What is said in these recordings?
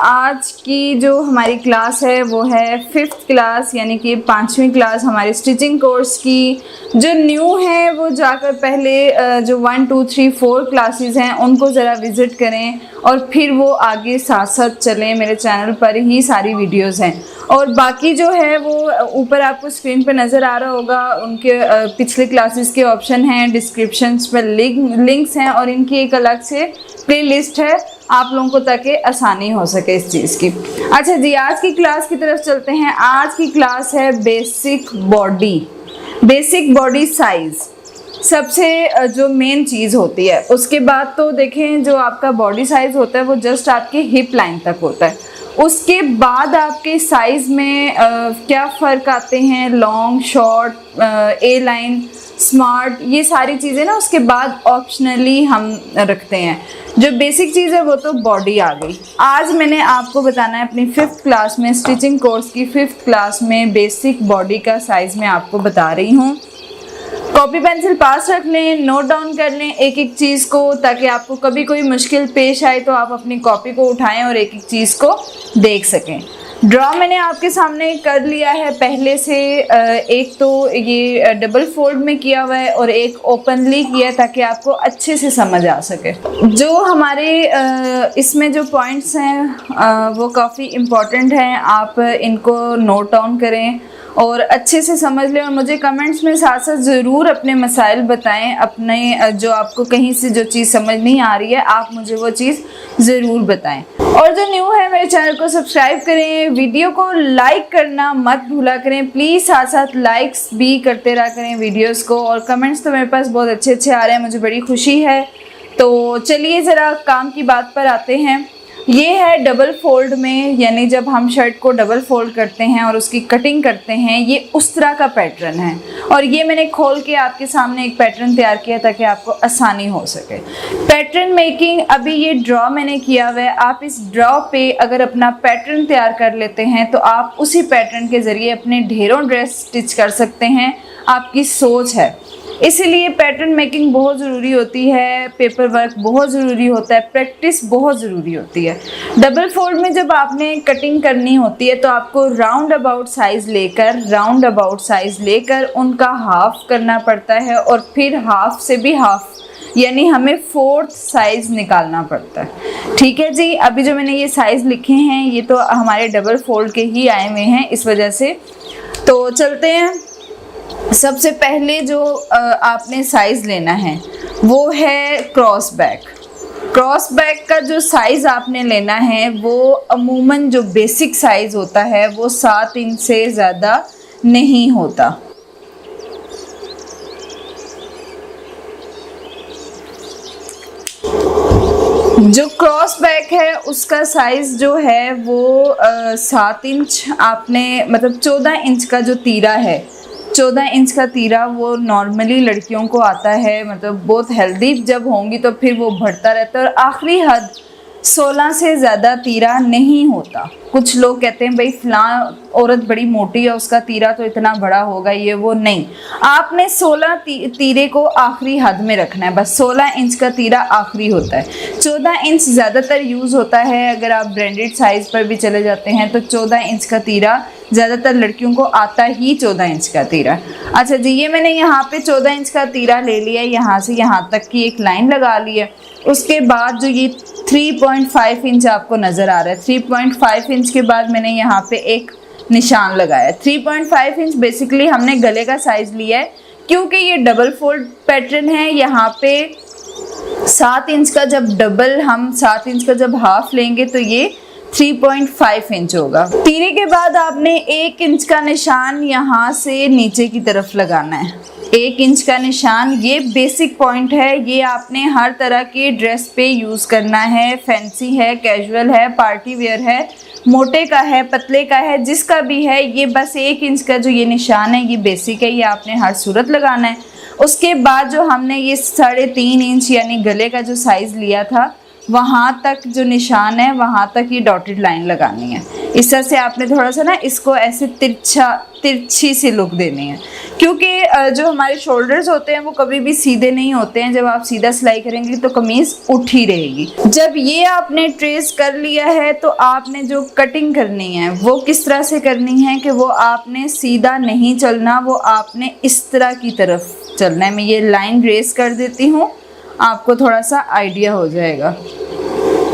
आज की जो हमारी क्लास है वो है 5th क्लास यानी कि 5वीं क्लास हमारे स्टिचिंग कोर्स की। जो न्यू है वो जाकर पहले जो 1 2 3 4 क्लासेस हैं उनको ज़रा विज़िट करें और फिर वो आगे साथ साथ चलें। मेरे चैनल पर ही सारी वीडियोस हैं और बाकी जो है वो ऊपर आपको स्क्रीन पर नज़र आ रहा होगा। उनके पिछले क्लासेस के ऑप्शन हैं, डिस्क्रिप्शंस पर लिंक्स हैं और इनकी एक अलग से प्लेलिस्ट है आप लोगों को ताकि आसानी हो सके इस चीज़ की। अच्छा जी, आज की क्लास की तरफ चलते हैं। आज की क्लास है बेसिक बॉडी साइज़, सबसे जो मेन चीज़ होती है। उसके बाद तो देखें जो आपका बॉडी साइज़ होता है वो जस्ट आपके हिप लाइन तक होता है। उसके बाद आपके साइज़ में क्या फ़र्क आते हैं, लॉन्ग, शॉर्ट, ए लाइन, स्मार्ट, ये सारी चीज़ें ना उसके बाद ऑप्शनली हम रखते हैं। जो बेसिक चीज़ है वो तो बॉडी आ गई। आज मैंने आपको बताना है अपनी 5th क्लास में, स्टिचिंग कोर्स की 5th क्लास में बेसिक बॉडी का साइज़ मैं आपको बता रही हूँ। कॉपी पेंसिल पास रख लें, नोट डाउन कर लें एक एक चीज़ को, ताकि आपको कभी कोई मुश्किल पेश आए तो आप अपनी कॉपी को उठाएं और एक एक चीज़ को देख सकें। ड्रॉ मैंने आपके सामने कर लिया है पहले से। एक तो ये डबल फोल्ड में किया हुआ है और एक ओपनली किया है ताकि आपको अच्छे से समझ आ सके। जो हमारे इसमें जो पॉइंट्स हैं वो काफ़ी इम्पॉर्टेंट हैं, आप इनको नोट डाउन करें और अच्छे से समझ लें और मुझे कमेंट्स में साथ साथ ज़रूर अपने मसाइल बताएं। अपने जो आपको कहीं से जो चीज़ समझ नहीं आ रही है आप मुझे वो चीज़ ज़रूर बताएं। और जो न्यू है मेरे चैनल को सब्सक्राइब करें, वीडियो को लाइक करना मत भूला करें प्लीज़, साथ साथ लाइक्स भी करते रहा करें वीडियोस को। और कमेंट्स तो मेरे पास बहुत अच्छे अच्छे आ रहे हैं, मुझे बड़ी खुशी है। तो चलिए ज़रा काम की बात पर आते हैं। ये है डबल फोल्ड में, यानी जब हम शर्ट को डबल फोल्ड करते हैं और उसकी कटिंग करते हैं, ये उस तरह का पैटर्न है। और ये मैंने खोल के आपके सामने एक पैटर्न तैयार किया ताकि आपको आसानी हो सके। पैटर्न मेकिंग अभी ये ड्रॉ मैंने किया हुआ है। आप इस ड्रॉ पे अगर अपना पैटर्न तैयार कर लेते हैं तो आप उसी पैटर्न के ज़रिए अपने ढेरों ड्रेस स्टिच कर सकते हैं। आपकी सोच है, इसीलिए पैटर्न मेकिंग बहुत ज़रूरी होती है, पेपर वर्क बहुत ज़रूरी होता है, प्रैक्टिस बहुत ज़रूरी होती है। डबल फोल्ड में जब आपने कटिंग करनी होती है तो आपको राउंड अबाउट साइज़ लेकर उनका हाफ करना पड़ता है और फिर हाफ से भी हाफ यानी हमें 4th साइज़ निकालना पड़ता है। ठीक है जी, अभी जो मैंने ये साइज़ लिखे हैं ये तो हमारे डबल फोल्ड के ही आए हुए हैं इस वजह से। तो चलते हैं। सबसे पहले जो आपने साइज़ लेना है वो है क्रॉस बैक का जो साइज़ आपने लेना है वो अमूमन जो बेसिक साइज़ होता है वो 7 इंच से ज़्यादा नहीं होता। जो क्रॉस बैक है उसका साइज़ जो है वो 7 इंच आपने, मतलब 14 इंच का जो तीरा है, 14 इंच का तीरा वो नॉर्मली लड़कियों को आता है। मतलब बहुत हेल्दी जब होंगी तो फिर वो बढ़ता रहता है और आखिरी हद 16 से ज़्यादा तीरा नहीं होता। कुछ लोग कहते हैं भाई फ़लाँ औरत बड़ी मोटी है उसका तीरा तो इतना बड़ा होगा, ये वो नहीं। आपने 16 तीरे को आखिरी हद में रखना है, बस 16 इंच का तीरा आखिरी होता है। 14 इंच ज़्यादातर यूज़ होता है, अगर आप ब्रांडेड साइज़ पर भी चले जाते हैं तो 14 इंच का तीरा ज़्यादातर लड़कियों को आता ही 14 इंच का तीरा। अच्छा जी, ये मैंने यहाँ पे 14 इंच का तीरा ले लिया, यहाँ से यहाँ तक की एक लाइन लगा ली है। उसके बाद जो ये 3.5 इंच आपको नज़र आ रहा है, 3.5 इंच के बाद मैंने यहाँ पे एक निशान लगाया। 3.5 इंच बेसिकली हमने गले का साइज़ लिया है क्योंकि ये डबल फोल्ड पैटर्न है। यहाँ पे 7 इंच का जब हम 7 इंच का जब हाफ लेंगे तो ये 3.5 इंच होगा। तीरे के बाद आपने 1 इंच का निशान यहाँ से नीचे की तरफ लगाना है। 1 इंच का निशान, ये बेसिक पॉइंट है, ये आपने हर तरह के ड्रेस पे यूज़ करना है। फैंसी है, कैजुअल है, पार्टी वेयर है, मोटे का है, पतले का है, जिसका भी है, ये बस 1 इंच का जो ये निशान है ये बेसिक है, ये आपने हर सूरत लगाना है। उसके बाद जो हमने ये 3.5 इंच यानी गले का जो साइज़ लिया था वहाँ तक जो निशान है वहाँ तक ये डॉटेड लाइन लगानी है। इस तरह से आपने थोड़ा सा ना इसको ऐसे तिरछी सी लुक देनी है, क्योंकि जो हमारे शोल्डर्स होते हैं वो कभी भी सीधे नहीं होते हैं। जब आप सीधा सिलाई करेंगे तो कमीज़ उठ ही रहेगी। जब ये आपने ट्रेस कर लिया है तो आपने जो कटिंग करनी है वो किस तरह से करनी है कि वो आपने सीधा नहीं चलना, वो आपने इस तरह की तरफ चलना है। मैं ये लाइन ट्रेस कर देती हूँ, आपको थोड़ा सा आइडिया हो जाएगा।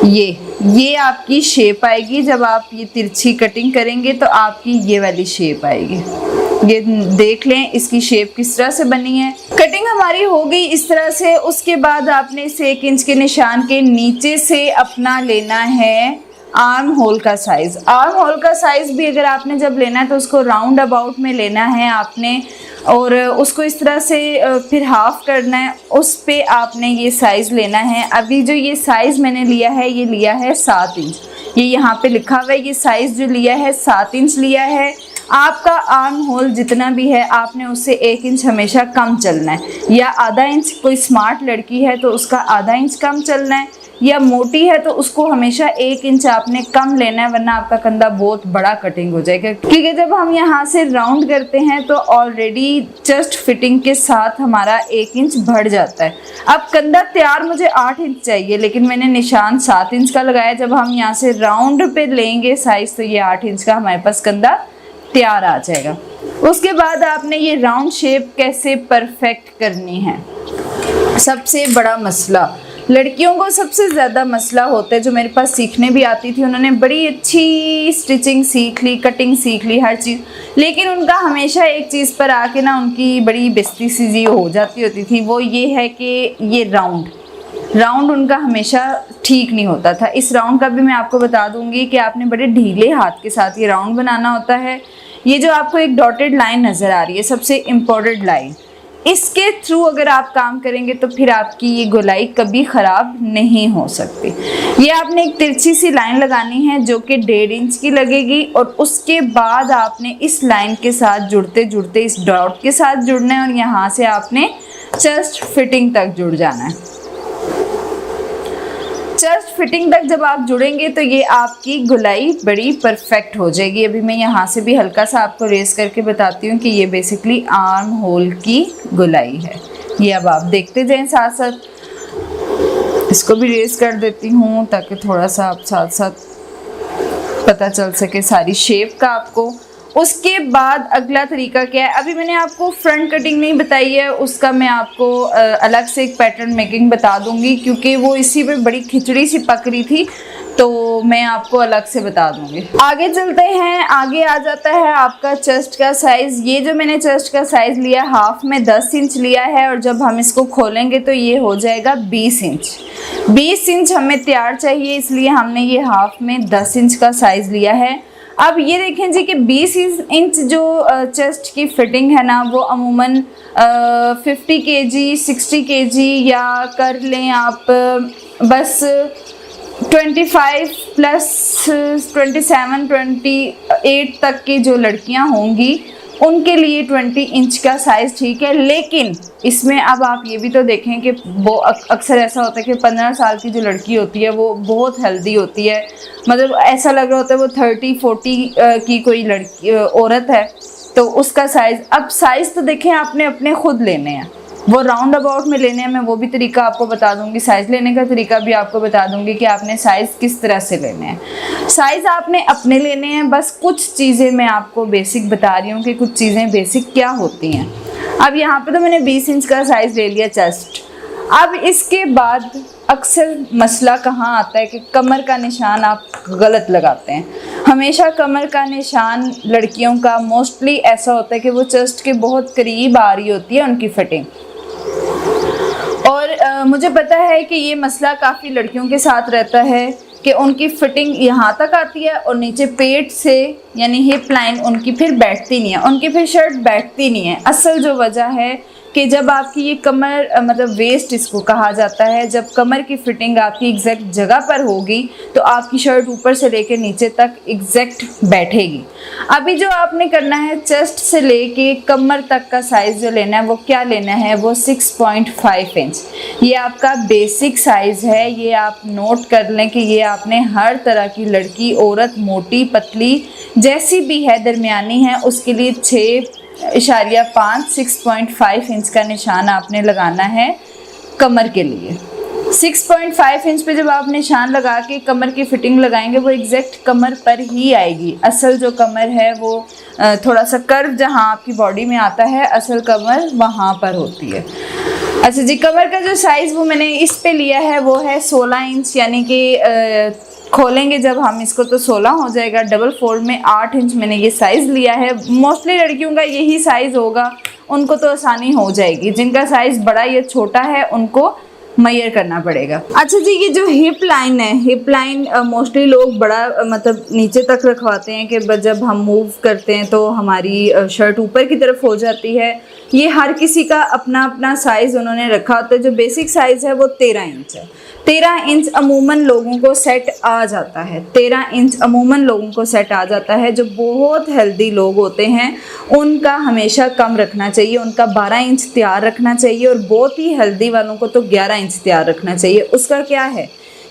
ये आपकी शेप आएगी। जब आप ये तिरछी कटिंग करेंगे तो आपकी ये वाली शेप आएगी। ये देख लें इसकी शेप किस तरह से बनी है। कटिंग हमारी हो गई इस तरह से। उसके बाद आपने इस 1 इंच के निशान के नीचे से अपना लेना है आर्म होल का साइज़। आर्म होल का साइज़ भी अगर आपने जब लेना है तो उसको राउंड अबाउट में लेना है आपने, और उसको इस तरह से फिर हाफ करना है। उस पे आपने ये साइज़ लेना है। अभी जो ये साइज़ मैंने लिया है ये लिया है 7 इंच। ये यहाँ पे लिखा हुआ है, ये साइज़ जो लिया है 7 इंच लिया है। आपका आर्म होल जितना भी है आपने उससे 1 इंच हमेशा कम चलना है, या आधा इंच। कोई स्मार्ट लड़की है तो उसका आधा इंच कम चलना है, या मोटी है तो उसको हमेशा 1 इंच आपने कम लेना है, वरना आपका कंधा बहुत बड़ा कटिंग हो जाएगा। क्योंकि जब हम यहाँ से राउंड करते हैं तो ऑलरेडी चेस्ट फिटिंग के साथ हमारा 1 इंच बढ़ जाता है। अब कंधा तैयार मुझे 8 इंच चाहिए, लेकिन मैंने निशान 7 इंच का लगाया। जब हम यहाँ से राउंड पे लेंगे साइज तो ये 8 इंच का हमारे पास कंधा तैयार आ जाएगा। उसके बाद आपने ये राउंड शेप कैसे परफेक्ट करनी है, सबसे बड़ा मसला लड़कियों को सबसे ज़्यादा मसला होता है। जो मेरे पास सीखने भी आती थी उन्होंने बड़ी अच्छी स्टिचिंग सीख ली, कटिंग सीख ली, हर चीज़, लेकिन उनका हमेशा एक चीज़ पर आके ना उनकी बड़ी बेइज्जती सी हो जाती होती थी। वो ये है कि ये राउंड उनका हमेशा ठीक नहीं होता था। इस राउंड का भी मैं आपको बता दूंगी कि आपने बड़े ढीले हाथ के साथ ये राउंड बनाना होता है। ये जो आपको एक डॉटेड लाइन नज़र आ रही है सबसे इम्पोर्टेंट लाइन, इसके थ्रू अगर आप काम करेंगे तो फिर आपकी ये गोलाई कभी ख़राब नहीं हो सकती। ये आपने एक तिरछी सी लाइन लगानी है जो कि 1.5 इंच की लगेगी, और उसके बाद आपने इस लाइन के साथ जुड़ते जुड़ते इस डॉट के साथ जुड़ना है, और यहाँ से आपने चेस्ट फिटिंग तक जुड़ जाना है। चेस्ट फिटिंग तक जब आप जुड़ेंगे तो ये आपकी गोलाई बड़ी परफेक्ट हो जाएगी। अभी मैं यहाँ से भी हल्का सा आपको रेस करके बताती हूँ कि ये बेसिकली आर्म होल की गोलाई है। ये अब आप देखते जाएं साथ साथ। इसको भी रेस कर देती हूँ ताकि थोड़ा सा आप साथ साथ पता चल सके सारी शेप का आपको। उसके बाद अगला तरीका क्या है, अभी मैंने आपको फ्रंट कटिंग नहीं बताई है, उसका मैं आपको अलग से एक पैटर्न मेकिंग बता दूंगी, क्योंकि वो इसी पे बड़ी खिचड़ी सी पक रही थी तो मैं आपको अलग से बता दूंगी। आगे चलते हैं। आगे आ जाता है आपका चेस्ट का साइज़। ये जो मैंने चेस्ट का साइज़ लिया हाफ में 10 इंच लिया है, और जब हम इसको खोलेंगे तो ये हो जाएगा 20 इंच। 20 इंच हमें तैयार चाहिए, इसलिए हमने ये हाफ में 10 इंच का साइज़ लिया है। अब ये देखें जी कि 20 इंच जो चेस्ट की फिटिंग है ना वो अमूमन 50 kg 60 kg या कर लें आप बस 25 प्लस 27 28 तक की जो लड़कियां होंगी उनके लिए 20 इंच का साइज़ ठीक है। लेकिन इसमें अब आप ये भी तो देखें कि वो अक्सर ऐसा होता है कि 15 साल की जो लड़की होती है वो बहुत हेल्दी होती है, मतलब ऐसा लग रहा होता है वो 30-40 की कोई लड़की औरत है, तो उसका साइज़, अब साइज़ तो देखें आपने अपने खुद लेने हैं, वो राउंड अबाउट में लेने हैं। मैं वो भी तरीका आपको बता दूंगी, साइज़ लेने का तरीका भी आपको बता दूंगी कि आपने साइज़ किस तरह से लेने हैं। साइज़ आपने अपने लेने हैं, बस कुछ चीज़ें मैं आपको बेसिक बता रही हूँ कि कुछ चीज़ें बेसिक क्या होती हैं। अब यहाँ पे तो मैंने 20 इंच का साइज़ ले लिया चेस्ट। अब इसके बाद अक्सर मसला कहाँ आता है कि कमर का निशान आप गलत लगाते हैं। हमेशा कमर का निशान लड़कियों का मोस्टली ऐसा होता है कि वो चेस्ट के बहुत करीब आ रही होती है उनकी फिटिंग, और मुझे पता है कि ये मसला काफ़ी लड़कियों के साथ रहता है कि उनकी फिटिंग यहाँ तक आती है और नीचे पेट से यानी हिप लाइन उनकी फिर बैठती नहीं है, उनकी फिर शर्ट बैठती नहीं है। असल जो वजह है कि जब आपकी ये कमर मतलब वेस्ट इसको कहा जाता है, जब कमर की फिटिंग आपकी एग्जैक्ट जगह पर होगी तो आपकी शर्ट ऊपर से लेकर नीचे तक एग्जैक्ट बैठेगी। अभी जो आपने करना है, चेस्ट से लेके कमर तक का साइज़ जो लेना है वो क्या लेना है, वो 6.5 इंच। ये आपका बेसिक साइज़ है, ये आप नोट कर लें कि ये आपने हर तरह की लड़की, औरत, मोटी, पतली, जैसी भी है, दरमियानी है, उसके लिए 6.5 6.5 इंच का निशान आपने लगाना है कमर के लिए। 6.5 इंच पे जब आप निशान लगा के कमर की फिटिंग लगाएंगे वो एग्जैक्ट कमर पर ही आएगी। असल जो कमर है वो थोड़ा सा कर्व जहाँ आपकी बॉडी में आता है, असल कमर वहाँ पर होती है। अच्छा जी, कमर का जो साइज़ वो मैंने इस पे लिया है वो है 16 इंच, यानी कि खोलेंगे जब हम इसको तो 16 हो जाएगा। डबल फोल्ड में 8 इंच मैंने ये साइज़ लिया है। मोस्टली लड़कियों का यही साइज़ होगा, उनको तो आसानी हो जाएगी। जिनका साइज़ बड़ा या छोटा है उनको मेजर करना पड़ेगा। अच्छा जी, ये जो हिप लाइन है, हिप लाइन मोस्टली लोग बड़ा मतलब नीचे तक रखवाते हैं कि जब हम मूव करते हैं तो हमारी शर्ट ऊपर की तरफ हो जाती है। ये हर किसी का अपना अपना साइज़ उन्होंने रखा होता है। जो बेसिक साइज़ है वो 13 इंच है। 13 इंच अमूमन लोगों को सेट आ जाता है। 13 इंच अमूमन लोगों को सेट आ जाता है। जो बहुत हेल्दी लोग होते हैं उनका हमेशा कम रखना चाहिए, उनका 12 इंच तैयार रखना चाहिए, और बहुत ही हेल्दी वालों को तो 11 इंच तैयार रखना चाहिए। उसका क्या है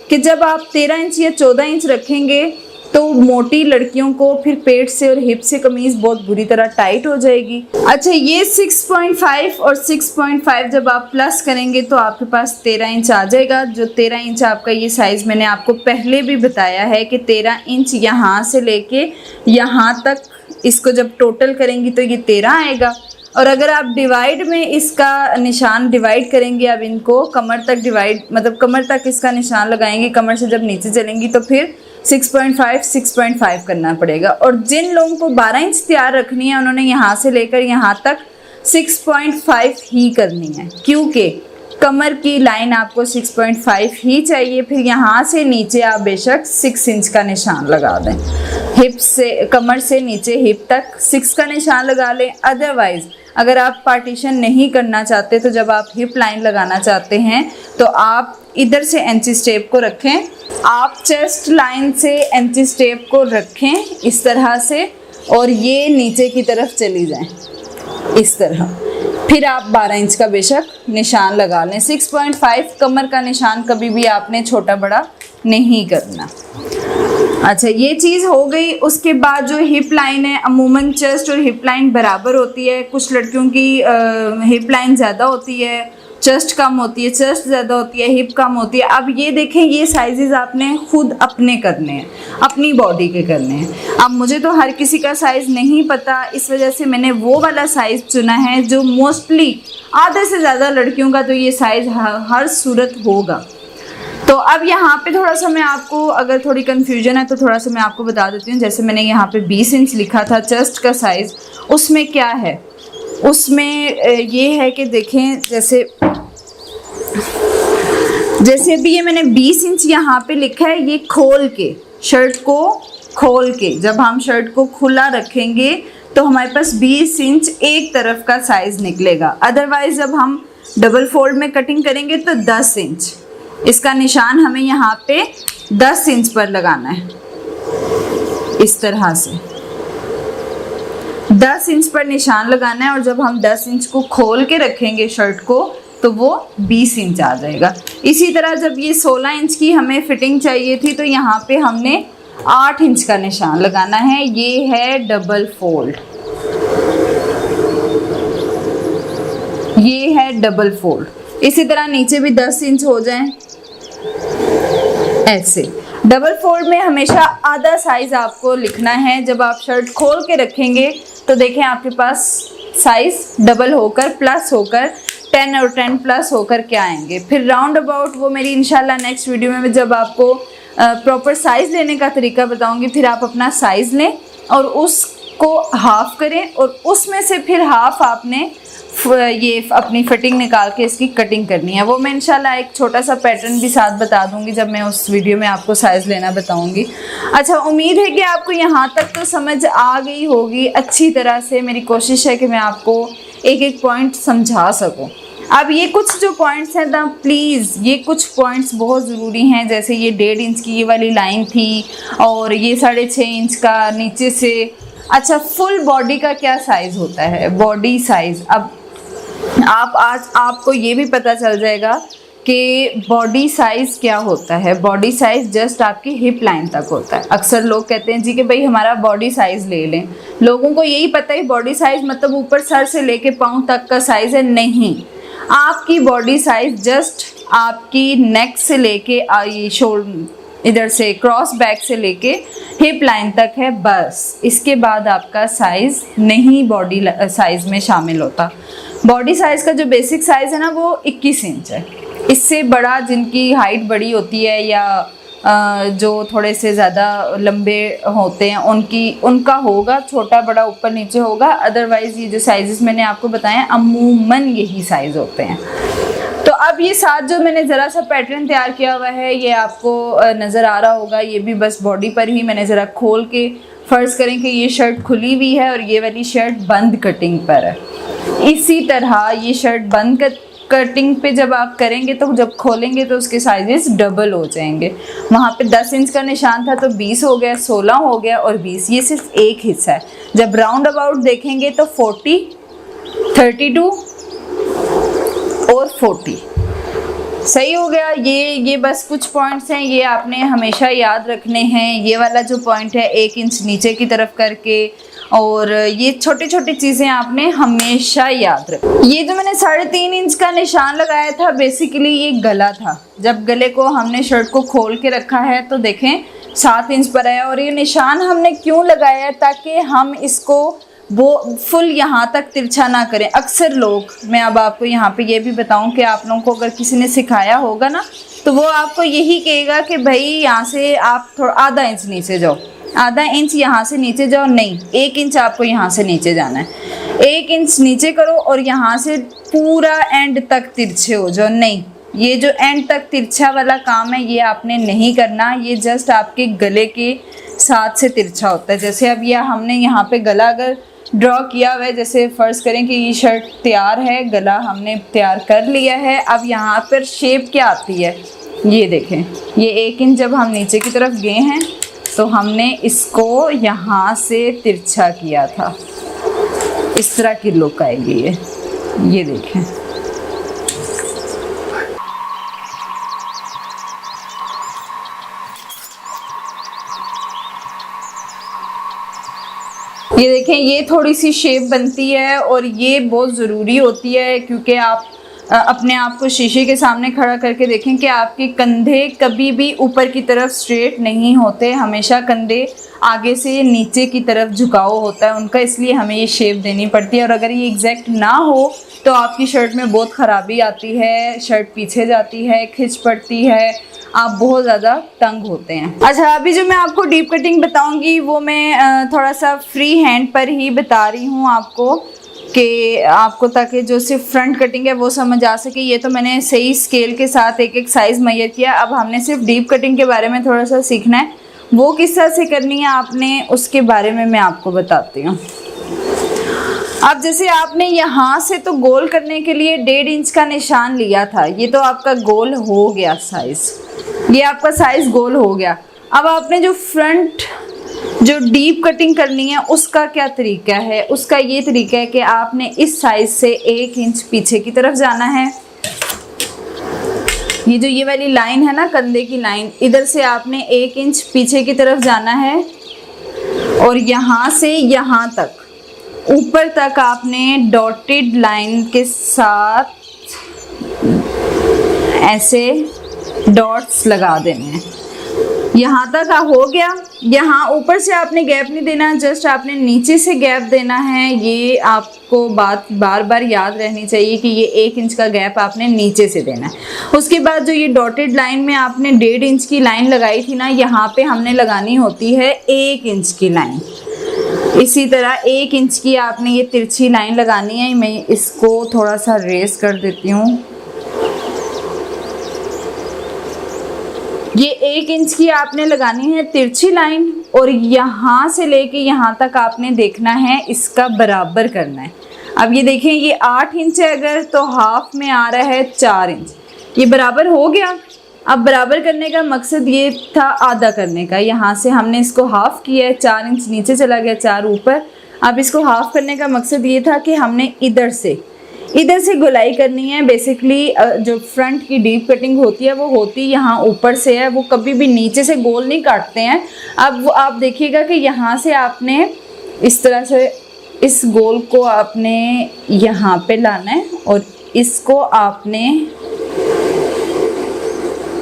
कि जब आप 13 इंच या 14 इंच रखेंगे तो मोटी लड़कियों को फिर पेट से और हिप से कमीज़ बहुत बुरी तरह टाइट हो जाएगी। अच्छा, ये 6.5 और 6.5 जब आप प्लस करेंगे तो आपके पास 13 इंच आ जाएगा। जो 13 इंच आपका ये साइज़ मैंने आपको पहले भी बताया है कि 13 इंच यहाँ से लेके यहाँ तक, इसको जब टोटल करेंगी तो ये 13 आएगा। और अगर आप डिवाइड में इसका निशान डिवाइड करेंगे, अब इनको कमर तक डिवाइड मतलब कमर तक इसका निशान लगाएंगे, कमर से जब नीचे चलेंगी तो फिर 6.5 करना पड़ेगा। और जिन लोगों को 12 इंच तैयार रखनी है उन्होंने यहाँ से लेकर यहाँ तक 6.5 ही करनी है, क्योंकि कमर की लाइन आपको 6.5 ही चाहिए। फिर यहाँ से नीचे आप बेशक 6 इंच का निशान लगा दें, हिप से कमर से नीचे हिप तक 6 का निशान लगा लें। अदरवाइज़ अगर आप पार्टीशन नहीं करना चाहते तो जब आप हिप लाइन लगाना चाहते हैं तो आप इधर से एंची स्टेप को रखें, आप चेस्ट लाइन से एंची स्टेप को रखें इस तरह से, और ये नीचे की तरफ चली जाएं इस तरह। फिर आप 12 इंच का बेशक निशान लगा लें। 6.5 कमर का निशान कभी भी आपने छोटा बड़ा नहीं करना। अच्छा, ये चीज़ हो गई। उसके बाद जो हिप लाइन है, अमूमन चेस्ट और हिप लाइन बराबर होती है। कुछ लड़कियों की हिप लाइन ज़्यादा होती है, चेस्ट कम होती है, चेस्ट ज़्यादा होती है, हिप कम होती है। अब ये देखें, ये साइजेस आपने खुद अपने करने हैं, अपनी बॉडी के करने हैं। अब मुझे तो हर किसी का साइज़ नहीं पता, इस वजह से मैंने वो वाला साइज़ चुना है जो मोस्टली आधे से ज़्यादा लड़कियों का तो ये साइज़ हर सूरत होगा। तो अब यहाँ पे थोड़ा सा मैं आपको, अगर थोड़ी कन्फ्यूजन है तो थोड़ा सा मैं आपको बता देती हूँ। जैसे मैंने यहाँ पे 20 इंच लिखा था चेस्ट का साइज़, उसमें क्या है, उसमें ये है कि देखें, जैसे अभी ये मैंने 20 इंच यहाँ पे लिखा है, ये खोल के, शर्ट को खोल के जब हम शर्ट को खुला रखेंगे तो हमारे पास 20 इंच एक तरफ का साइज़ निकलेगा। अदरवाइज़ जब हम डबल फोल्ड में कटिंग करेंगे तो 10 इंच, इसका निशान हमें यहाँ पे 10 इंच पर लगाना है इस तरह से। 10 इंच पर निशान लगाना है, और जब हम 10 इंच को खोल के रखेंगे शर्ट को तो वो 20 इंच आ जाएगा। इसी तरह जब ये 16 इंच की हमें फिटिंग चाहिए थी तो यहाँ पे हमने 8 इंच का निशान लगाना है। ये है डबल फोल्ड, ये है डबल फोल्ड। इसी तरह नीचे भी 10 इंच हो जाएं ऐसे। डबल फोल्ड में हमेशा आधा साइज़ आपको लिखना है। जब आप शर्ट खोल के रखेंगे तो देखें आपके पास साइज़ डबल होकर प्लस होकर 10 और 10 प्लस होकर क्या आएंगे। फिर राउंड अबाउट वो मेरी इंशाल्लाह नेक्स्ट वीडियो में जब आपको प्रॉपर साइज़ लेने का तरीका बताऊंगी, फिर आप अपना साइज़ लें और उसको हाफ करें, और उसमें से फिर हाफ आपने ये अपनी फिटिंग निकाल के इसकी कटिंग करनी है। वो मैं इंशाल्लाह एक छोटा सा पैटर्न भी साथ बता दूंगी जब मैं उस वीडियो में आपको साइज़ लेना बताऊंगी। अच्छा, उम्मीद है कि आपको यहाँ तक तो समझ आ गई होगी अच्छी तरह से। मेरी कोशिश है कि मैं आपको एक एक पॉइंट समझा सकूं। अब ये कुछ जो पॉइंट्स हैं ना, प्लीज़ ये कुछ पॉइंट्स बहुत ज़रूरी हैं। जैसे ये 1.5 इंच की ये वाली लाइन थी और ये 6.5 इंच का नीचे से। अच्छा, फुल बॉडी का क्या साइज़ होता है, बॉडी साइज़। अब आज आपको ये भी पता चल जाएगा कि बॉडी साइज़ क्या होता है। बॉडी साइज़ जस्ट आपकी हिप लाइन तक होता है। अक्सर लोग कहते हैं जी कि भाई हमारा बॉडी साइज़ ले लें। लोगों को यही पता है बॉडी साइज़ मतलब ऊपर सर से लेके पाँव तक का साइज़ है। नहीं, आपकी बॉडी साइज़ जस्ट आपकी नेक से लेके शोल्डर इधर से क्रॉस बैक से लेके हिप लाइन तक है, बस। इसके बाद आपका साइज़ नहीं बॉडी साइज़ में शामिल होता। बॉडी साइज़ का जो बेसिक साइज़ है ना वो 21 इंच है। इससे बड़ा जिनकी हाइट बड़ी होती है या जो थोड़े से ज़्यादा लंबे होते हैं उनका होगा छोटा बड़ा ऊपर नीचे होगा। अदरवाइज़ ये जो साइज़ेस मैंने आपको बताए हैं अमूमन यही साइज़ होते हैं। तो अब ये साथ जो मैंने ज़रा सा पैटर्न तैयार किया हुआ है ये आपको नज़र आ रहा होगा। ये भी बस बॉडी पर ही मैंने ज़रा खोल के, फ़र्ज़ करें कि ये शर्ट खुली हुई है और ये वाली शर्ट बंद कटिंग पर है। इसी तरह ये शर्ट बंद कटिंग पे जब आप करेंगे तो जब खोलेंगे तो उसके साइजेस डबल हो जाएंगे। वहाँ पे 10 इंच का निशान था तो 20 हो गया, 16 हो गया और 20। ये सिर्फ एक हिस्सा है। जब राउंड अबाउट देखेंगे तो 40, 32 और 40 सही हो गया। ये बस कुछ पॉइंट्स हैं, ये आपने हमेशा याद रखने हैं। ये वाला जो पॉइंट है 1 इंच नीचे की तरफ करके, और ये छोटी छोटी चीज़ें आपने हमेशा याद रखें। ये जो मैंने 3.5 इंच का निशान लगाया था बेसिकली ये गला था। जब गले को हमने शर्ट को खोल के रखा है तो देखें 7 इंच पर है। और ये निशान हमने क्यों लगाया है, ताकि हम इसको वो फुल यहाँ तक तिरछा ना करें। अक्सर लोग, मैं अब आपको यहाँ पे ये भी बताऊँ कि आप लोगों को अगर किसी ने सिखाया होगा ना तो वो आपको यही कहेगा कि भाई यहाँ से आप थोड़ा आधा इंच नीचे जाओ, आधा इंच यहाँ से नीचे जाओ। नहीं, 1 इंच आपको यहाँ से नीचे जाना है। 1 इंच नीचे करो और यहाँ से पूरा एंड तक तिरछे हो जाओ। नहीं, ये जो एंड तक तिरछा वाला काम है ये आपने नहीं करना। ये जस्ट आपके गले के साथ से तिरछा होता है। जैसे अब यह हमने यहाँ पे गला अगर ड्रॉ किया हुआ है, जैसे फ़र्ज़ करें कि ये शर्ट तैयार है, गला हमने तैयार कर लिया है। अब यहाँ पर शेप क्या आती है ये देखें। ये 1 इंच जब हम नीचे की तरफ गए हैं तो हमने इसको यहाँ से तिरछा किया था। इस तरह की लुक आएगी ये देखें। ये देखें, ये थोड़ी सी शेप बनती है और ये बहुत ज़रूरी होती है क्योंकि आप अपने आप को शीशे के सामने खड़ा करके देखें कि आपके कंधे कभी भी ऊपर की तरफ स्ट्रेट नहीं होते। हमेशा कंधे आगे से नीचे की तरफ झुकाव होता है उनका, इसलिए हमें ये शेप देनी पड़ती है। और अगर ये एग्जैक्ट ना हो तो आपकी शर्ट में बहुत ख़राबी आती है, शर्ट पीछे जाती है, खिंच पड़ती है, आप बहुत ज़्यादा तंग होते हैं। अच्छा, अभी जो मैं आपको डीप कटिंग बताऊंगी वो मैं थोड़ा सा फ्री हैंड पर ही बता रही हूँ आपको, कि आपको ताकि जो सिर्फ फ्रंट कटिंग है वो समझ आ सके। ये तो मैंने सही स्केल के साथ एक एक साइज़ मैयर किया। अब हमने सिर्फ डीप कटिंग के बारे में थोड़ा सा सीखना है, वो किस तरह से करनी है आपने, उसके बारे में मैं आपको बताती हूँ। अब जैसे आपने यहाँ से तो गोल करने के लिए 1.5 इंच का निशान लिया था, ये तो आपका गोल हो गया साइज़, ये आपका साइज़ गोल हो गया। अब आपने जो फ्रंट जो डीप कटिंग करनी है उसका क्या तरीका है, उसका ये तरीका है कि आपने इस साइज से 1 इंच पीछे की तरफ जाना है। ये जो ये वाली लाइन है ना, कंधे की लाइन, इधर से आपने 1 इंच पीछे की तरफ जाना है और यहाँ से यहाँ तक ऊपर तक आपने डॉटेड लाइन के साथ ऐसे डॉट्स लगा देने हैं। यहाँ तक हो गया। यहाँ ऊपर से आपने गैप नहीं देना, जस्ट आपने नीचे से गैप देना है। ये आपको बात बार बार याद रहनी चाहिए कि ये 1 इंच का गैप आपने नीचे से देना है। उसके बाद जो ये डॉटेड लाइन में आपने 1.5 इंच की लाइन लगाई थी ना, यहाँ पे हमने लगानी होती है 1 इंच की लाइन। इसी तरह 1 इंच की आपने ये तिरछी लाइन लगानी है। मैं इसको थोड़ा सा रेस कर देती हूँ। ये 1 इंच की आपने लगानी है तिरछी लाइन और यहाँ से लेके यहाँ तक आपने देखना है, इसका बराबर करना है। अब ये देखें ये 8 इंच है अगर, तो हाफ में आ रहा है 4 इंच। ये बराबर हो गया। अब बराबर करने का मकसद ये था आधा करने का, यहाँ से हमने इसको हाफ किया है, 4 इंच नीचे चला गया, 4 ऊपर। अब इसको हाफ करने का मकसद ये था कि हमने इधर से गोलाई करनी है। बेसिकली जो फ्रंट की डीप कटिंग होती है वो होती यहाँ ऊपर से है, वो कभी भी नीचे से गोल नहीं काटते हैं। अब वो आप देखिएगा कि यहाँ से आपने इस तरह से इस गोल को आपने यहाँ पे लाना है और इसको आपने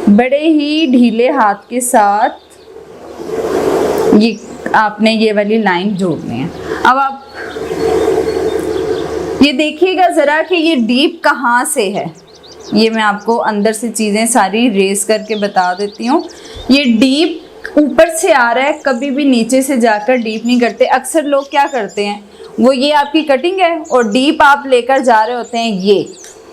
बड़े ही ढीले हाथ के साथ ये आपने ये वाली लाइन जोड़नी है। अब आप ये देखिएगा ज़रा कि ये डीप कहाँ से है। ये मैं आपको अंदर से चीज़ें सारी रेस करके बता देती हूँ। ये डीप ऊपर से आ रहा है, कभी भी नीचे से जाकर डीप नहीं करते। अक्सर लोग क्या करते हैं, वो ये आपकी कटिंग है और डीप आप लेकर जा रहे होते हैं।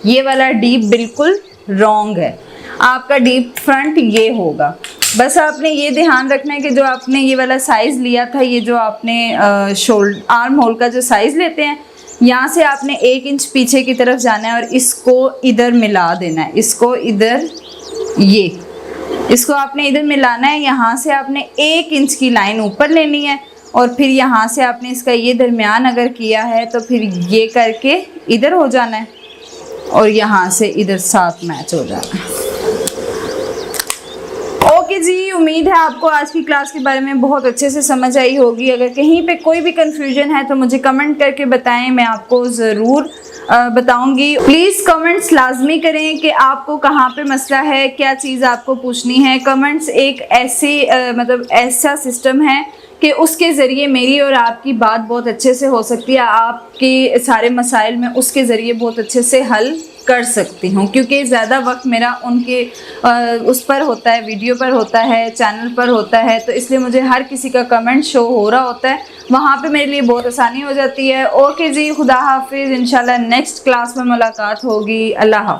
ये वाला डीप बिल्कुल रॉन्ग है। आपका डीप फ्रंट ये होगा। बस आपने ये ध्यान रखना है कि जो आपने ये वाला साइज़ लिया था, ये जो आपने शोल्डर आर्म होल का जो साइज़ लेते हैं, यहाँ से आपने 1 इंच पीछे की तरफ जाना है और इसको इधर मिला देना है। इसको इधर इसको आपने इधर मिलाना है। यहाँ से आपने 1 इंच की लाइन ऊपर लेनी है और फिर यहाँ से आपने इसका ये दरमियान अगर किया है तो फिर ये करके इधर हो जाना है और यहाँ से इधर साथ मैच हो जाना है। ओके जी, उम्मीद है आपको आज की क्लास के बारे में बहुत अच्छे से समझ आई होगी। अगर कहीं पे कोई भी कंफ्यूजन है तो मुझे कमेंट करके बताएं, मैं आपको ज़रूर बताऊंगी। प्लीज़ कमेंट्स लाजमी करें कि आपको कहाँ पे मसला है, क्या चीज़ आपको पूछनी है। कमेंट्स एक ऐसा सिस्टम है कि उसके ज़रिए मेरी और आपकी बात बहुत अच्छे से हो सकती है। आपके सारे मसाइल में उसके ज़रिए बहुत अच्छे से हल कर सकती हूँ, क्योंकि ज़्यादा वक्त मेरा उनके उस पर होता है, वीडियो पर होता है, चैनल पर होता है, तो इसलिए मुझे हर किसी का कमेंट शो हो रहा होता है, वहाँ पे मेरे लिए बहुत आसानी हो जाती है। ओके जी, खुदा हाफिज़। इंशाल्लाह नेक्स्ट क्लास में मुलाकात होगी। अल्लाह हाफ़िज़।